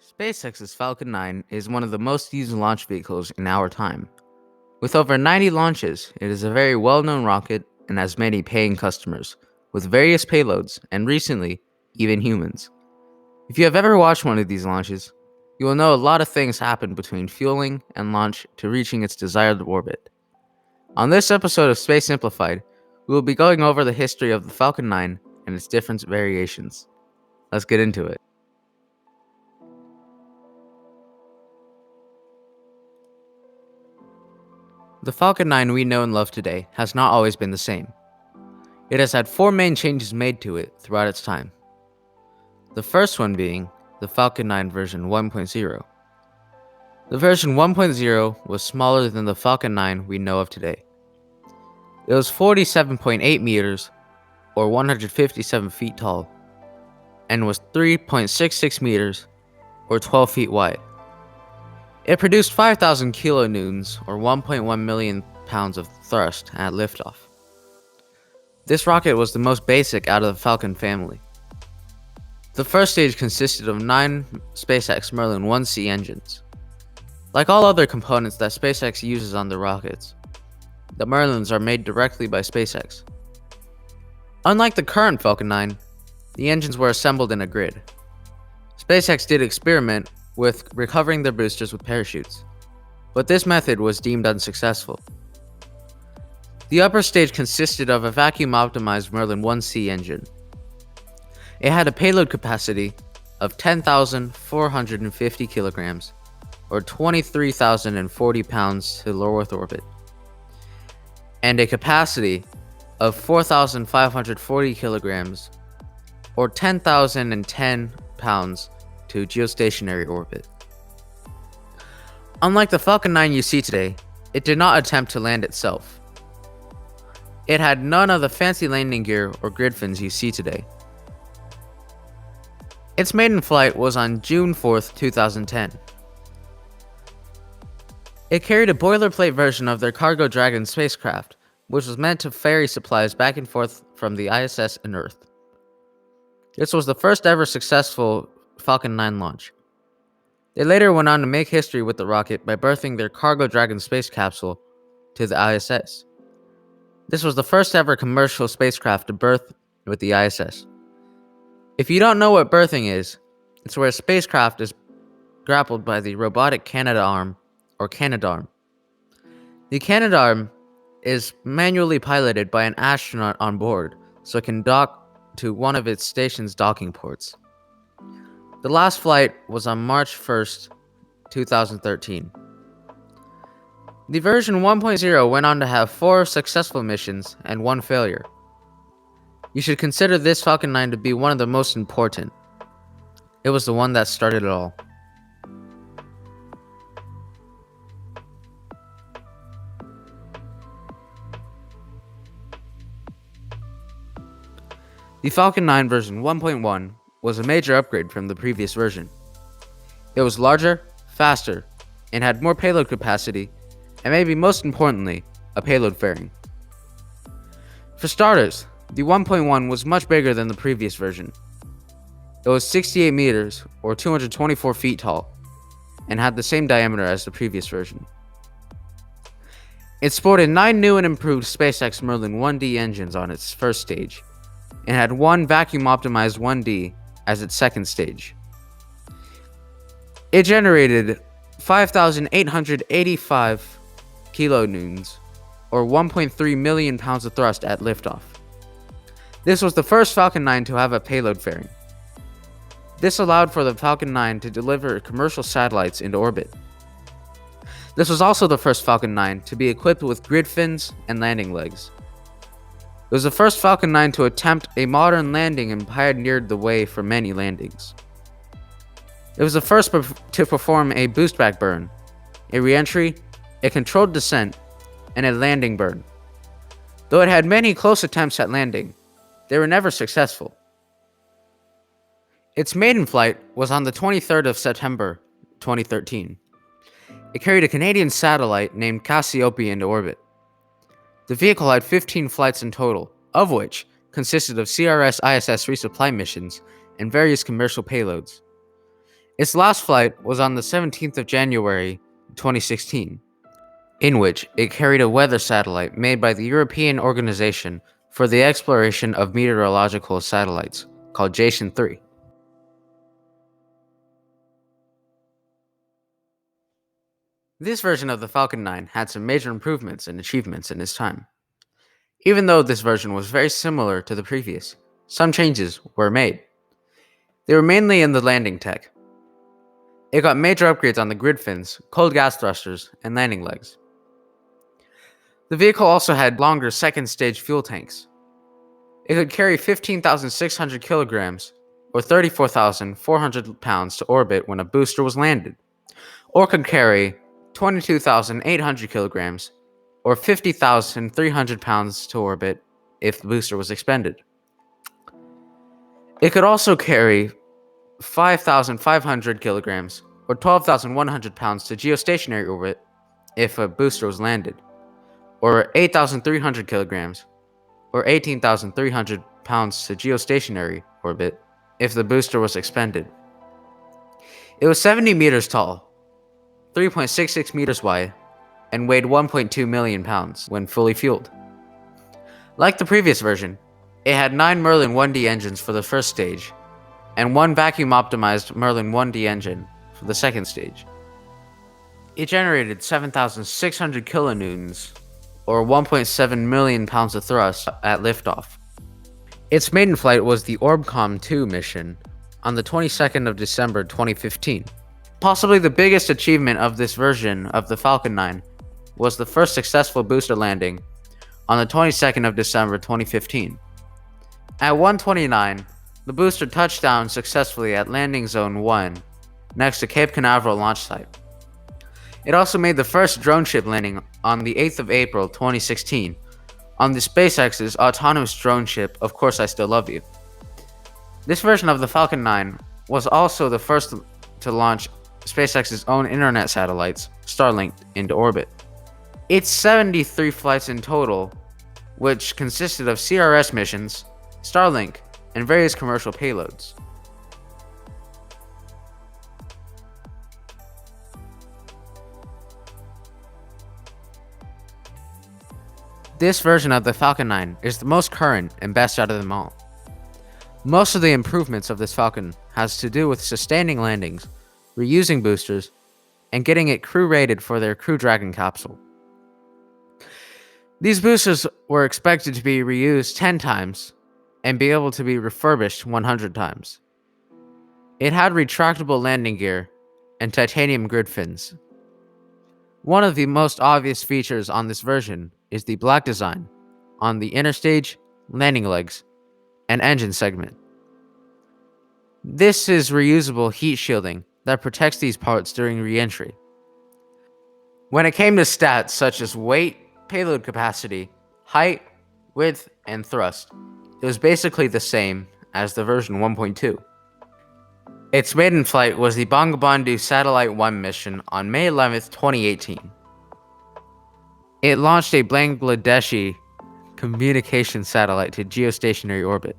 SpaceX's Falcon 9 is one of the most used launch vehicles in our time. With over 90 launches, it is a very well-known rocket and has many paying customers, with various payloads and recently, even humans. If you have ever watched one of these launches, you will know a lot of things happen between fueling and launch to reaching its desired orbit. On this episode of Space Simplified, we will be going over the history of the Falcon 9 and its different variations. Let's get into it. The Falcon 9 we know and love today has not always been the same. It has had four main changes made to it throughout its time. The first one being the Falcon 9 version 1.0. The version 1.0 was smaller than the Falcon 9 we know of today. It was 47.8 meters, or 157 feet tall, and was 3.66 meters, or 12 feet wide. It produced 5,000 kilonewtons, or 1.1 million pounds of thrust at liftoff. This rocket was the most basic out of the Falcon family. The first stage consisted of 9 SpaceX Merlin 1C engines. Like all other components that SpaceX uses on the rockets, the Merlins are made directly by SpaceX. Unlike the current Falcon 9, the engines were assembled in a grid. SpaceX did experiment with recovering their boosters with parachutes, but this method was deemed unsuccessful. The upper stage consisted of a vacuum-optimized Merlin 1C engine. It had a payload capacity of 10,450 kilograms, or 23,040 pounds to low Earth orbit, and a capacity of 4,540 kilograms, or 10,010 pounds to geostationary orbit. Unlike the Falcon 9 you see today, it did not attempt to land itself. It had none of the fancy landing gear or grid fins you see today. Its maiden flight was on June 4th, 2010. It carried a boilerplate version of their Cargo Dragon spacecraft, which was meant to ferry supplies back and forth from the ISS and Earth. This was the first ever successful Falcon 9 launch. They later went on to make history with the rocket by berthing their Cargo Dragon space capsule to the ISS. This was the first ever commercial spacecraft to berth with the ISS. If you don't know what berthing is, it's where a spacecraft is grappled by the robotic Canadarm, or Canadarm. The Canadarm is manually piloted by an astronaut on board, so it can dock to one of its station's docking ports. The last flight was on March 1st, 2013. The version 1.0 went on to have 4 successful missions and 1 failure. You should consider this Falcon 9 to be one of the most important. It was the one that started it all. The Falcon 9 version 1.1 was a major upgrade from the previous version. It was larger, faster, and had more payload capacity, and maybe most importantly, a payload fairing. For starters, the 1.1 was much bigger than the previous version. It was 68 meters, or 224 feet tall, and had the same diameter as the previous version. It sported 9 new and improved SpaceX Merlin 1D engines on its first stage, and had 1 vacuum-optimized 1D as its second stage. It generated 5,885 kilonewtons, or 1.3 million pounds of thrust at liftoff. This was the first Falcon 9 to have a payload fairing. This allowed for the Falcon 9 to deliver commercial satellites into orbit. This was also the first Falcon 9 to be equipped with grid fins and landing legs. It was the first Falcon 9 to attempt a modern landing and pioneered the way for many landings. It was the first to perform a boost back burn, a re-entry, a controlled descent, and a landing burn. Though it had many close attempts at landing, they were never successful. Its maiden flight was on the 23rd of September, 2013. It carried a Canadian satellite named Cassiopeia into orbit. The vehicle had 15 flights in total, of which consisted of CRS-ISS resupply missions and various commercial payloads. Its last flight was on the 17th of January 2016, in which it carried a weather satellite made by the European Organization for the Exploration of Meteorological Satellites, called Chen 3. This version of the Falcon 9 had some major improvements and achievements in its time. Even though this version was very similar to the previous, some changes were made. They were mainly in the landing tech. It got major upgrades on the grid fins, cold gas thrusters, and landing legs. The vehicle also had longer second stage fuel tanks. It could carry 15,600 kilograms or 34,400 pounds to orbit when a booster was landed, or could carry 22,800 kilograms or 50,300 pounds to orbit if the booster was expended. It could also carry 5,500 kilograms or 12,100 pounds to geostationary orbit if a booster was landed, or 8,300 kilograms or 18,300 pounds to geostationary orbit if the booster was expended. It was 70 meters tall, 3.66 meters wide, and weighed 1.2 million pounds when fully fueled. Like the previous version, it had 9 Merlin 1D engines for the first stage, and 1 vacuum-optimized Merlin 1D engine for the second stage. It generated 7,600 kilonewtons, or 1.7 million pounds of thrust at liftoff. Its maiden flight was the Orbcomm 2 mission on the 22nd of December 2015. Possibly the biggest achievement of this version of the Falcon 9 was the first successful booster landing on the 22nd of December 2015. At 1:29, the booster touched down successfully at Landing Zone 1 next to Cape Canaveral launch site. It also made the first drone ship landing on the 8th of April 2016 on the SpaceX's autonomous drone ship, Of Course I Still Love You. This version of the Falcon 9 was also the first to launch SpaceX's own internet satellites, Starlink, into orbit. It's 73 flights in total, which consisted of CRS missions, Starlink, and various commercial payloads. This version of the Falcon 9 is the most current and best out of them all. Most of the improvements of this Falcon has to do with sustaining landings, reusing boosters, and getting it crew rated for their Crew Dragon capsule. These boosters were expected to be reused 10 times and be able to be refurbished 100 times. It had retractable landing gear and titanium grid fins. One of the most obvious features on this version is the black design on the inner stage, landing legs, and engine segment. This is reusable heat shielding that protects these parts during re-entry. When it came to stats such as weight, payload capacity, height, width, and thrust, it was basically the same as the version 1.2. Its maiden flight was the Bangabandhu Satellite 1 mission on May 11th, 2018. It launched a Bangladeshi communication satellite to geostationary orbit.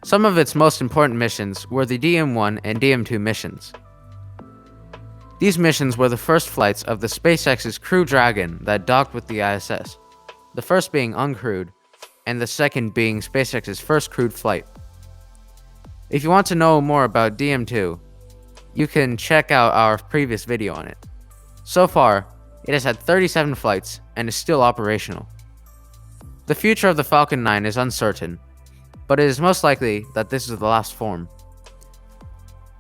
Some of its most important missions were the DM-1 and DM-2 missions. These missions were the first flights of the SpaceX's Crew Dragon that docked with the ISS, the first being uncrewed, and the second being SpaceX's first crewed flight. If you want to know more about DM-2, you can check out our previous video on it. So far, it has had 37 flights and is still operational. The future of the Falcon 9 is uncertain, but it is most likely that this is the last form.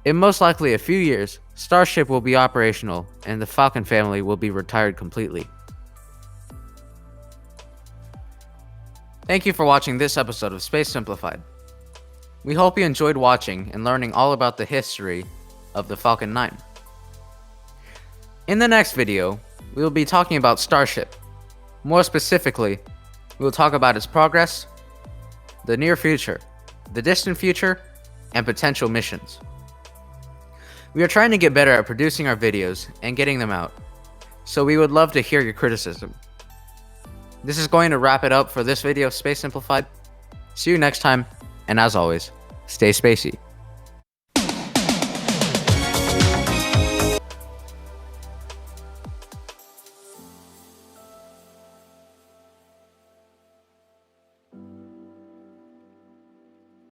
In most likely a few years, Starship will be operational and the Falcon family will be retired completely. Thank you for watching this episode of Space Simplified. We hope you enjoyed watching and learning all about the history of the Falcon 9. In the next video, we will be talking about Starship. More specifically, we will talk about its progress, the near future, the distant future, and potential missions. We are trying to get better at producing our videos and getting them out, so we would love to hear your criticism. This is going to wrap it up for this video of Space Simplified. See you next time, and as always, stay spacey.